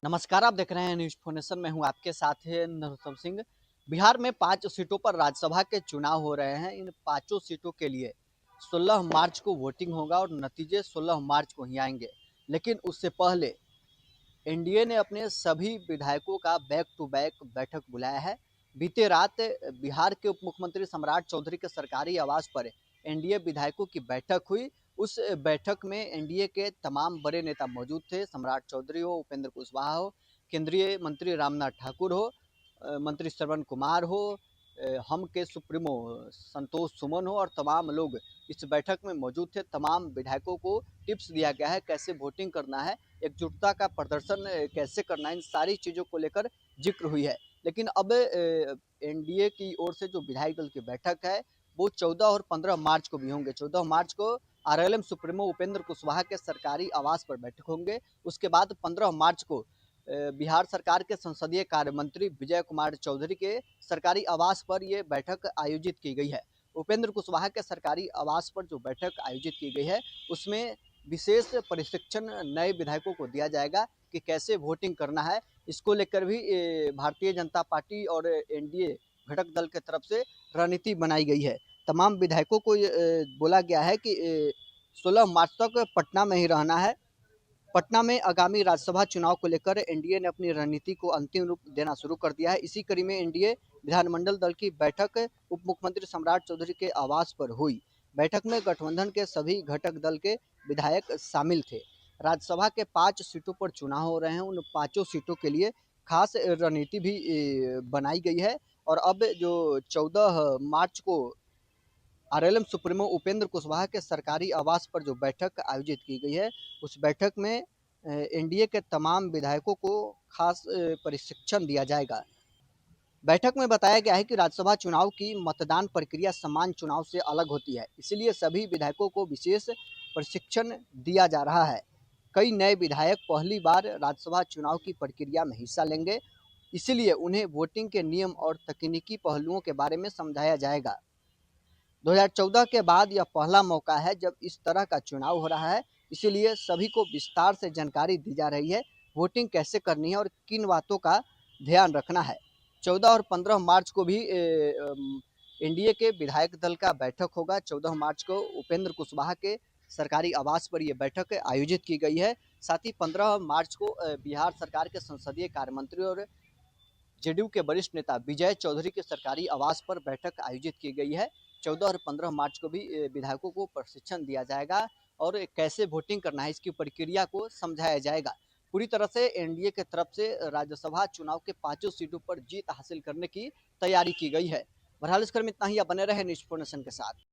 नमस्कार, आप देख रहे हैं न्यूज फोनेशन। में हूं आपके साथ है नरोत्तम सिंह। बिहार में 5 सीटों पर राज्यसभा के चुनाव हो रहे हैं। इन पांचों सीटों के लिए 16 मार्च को वोटिंग होगा और नतीजे 16 मार्च को ही आएंगे। लेकिन उससे पहले एनडीए ने अपने सभी विधायकों का बैक टू बैक बैठक बुलाया है। बीते रात बिहार के उप मुख्यमंत्री सम्राट चौधरी के सरकारी आवास पर एनडीए विधायकों की बैठक हुई। उस बैठक में एनडीए के तमाम बड़े नेता मौजूद थे। सम्राट चौधरी हो, उपेंद्र कुशवाहा हो, केंद्रीय मंत्री रामनाथ ठाकुर हो, मंत्री श्रवण कुमार हो, हम के सुप्रीमो संतोष सुमन हो और तमाम लोग इस बैठक में मौजूद थे। तमाम विधायकों को टिप्स दिया गया है कैसे वोटिंग करना है, एकजुटता का प्रदर्शन कैसे करना है, इन सारी चीज़ों को लेकर जिक्र हुई है। लेकिन अब एनडीए की ओर से जो विधायक दल की बैठक है वो 14 और 15 मार्च को भी होंगे। 14 मार्च को आरएलएम सुप्रीमो उपेंद्र कुशवाहा के सरकारी आवास पर बैठक होंगे। उसके बाद 15 मार्च को बिहार सरकार के संसदीय कार्य मंत्री विजय कुमार चौधरी के सरकारी आवास पर ये बैठक आयोजित की गई है। उपेंद्र कुशवाहा के सरकारी आवास पर जो बैठक आयोजित की गई है उसमें विशेष प्रशिक्षण नए विधायकों को दिया जाएगा कि कैसे वोटिंग करना है। इसको लेकर भी भारतीय जनता पार्टी और एनडीए घटक दल की तरफ से रणनीति बनाई गई है। तमाम विधायकों को बोला गया है कि 16 मार्च तक पटना में ही रहना है। पटना में आगामी राज्यसभा चुनाव को लेकर एनडीए ने अपनी रणनीति को अंतिम रूप देना शुरू कर दिया है। इसी कड़ी में एनडीए विधानमंडल दल की बैठक उप मुख्यमंत्री सम्राट चौधरी के आवास पर हुई। बैठक में गठबंधन के सभी घटक दल के विधायक शामिल थे। राज्यसभा के 5 सीटों पर चुनाव हो रहे हैं। उन पांचों सीटों के लिए खास रणनीति भी बनाई गई है। और अब जो 14 मार्च को आरएलएम सुप्रीमो उपेंद्र कुशवाहा के सरकारी आवास पर जो बैठक आयोजित की गई है उस बैठक में एनडीए के तमाम विधायकों को खास प्रशिक्षण दिया जाएगा। बैठक में बताया गया है कि राज्यसभा चुनाव की मतदान प्रक्रिया सामान्य चुनाव से अलग होती है, इसलिए सभी विधायकों को विशेष प्रशिक्षण दिया जा रहा है। कई नए विधायक पहली बार राज्यसभा चुनाव की प्रक्रिया में हिस्सा लेंगे, इसलिए उन्हें वोटिंग के नियम और तकनीकी पहलुओं के बारे में समझाया जाएगा। 2014 के बाद यह पहला मौका है जब इस तरह का चुनाव हो रहा है, इसीलिए सभी को विस्तार से जानकारी दी जा रही है वोटिंग कैसे करनी है और किन बातों का ध्यान रखना है। 14 और 15 मार्च को भी एनडीए के विधायक दल का बैठक होगा। 14 मार्च को उपेंद्र कुशवाहा के सरकारी आवास पर यह बैठक आयोजित की गई है। साथ ही 15 मार्च को बिहार सरकार के संसदीय कार्य मंत्री और जेडीयू के वरिष्ठ नेता विजय चौधरी के सरकारी आवास पर बैठक आयोजित की गई है। 14 और 15 मार्च को भी विधायकों को प्रशिक्षण दिया जाएगा और कैसे वोटिंग करना है इसकी प्रक्रिया को समझाया जाएगा। पूरी तरह से एनडीए के तरफ से राज्यसभा चुनाव के 5 सीटों पर जीत हासिल करने की तैयारी की गई है। बहरहाल इस क्रम में इतना ही। आप बने रहे न्यूज फोनेशन के साथ।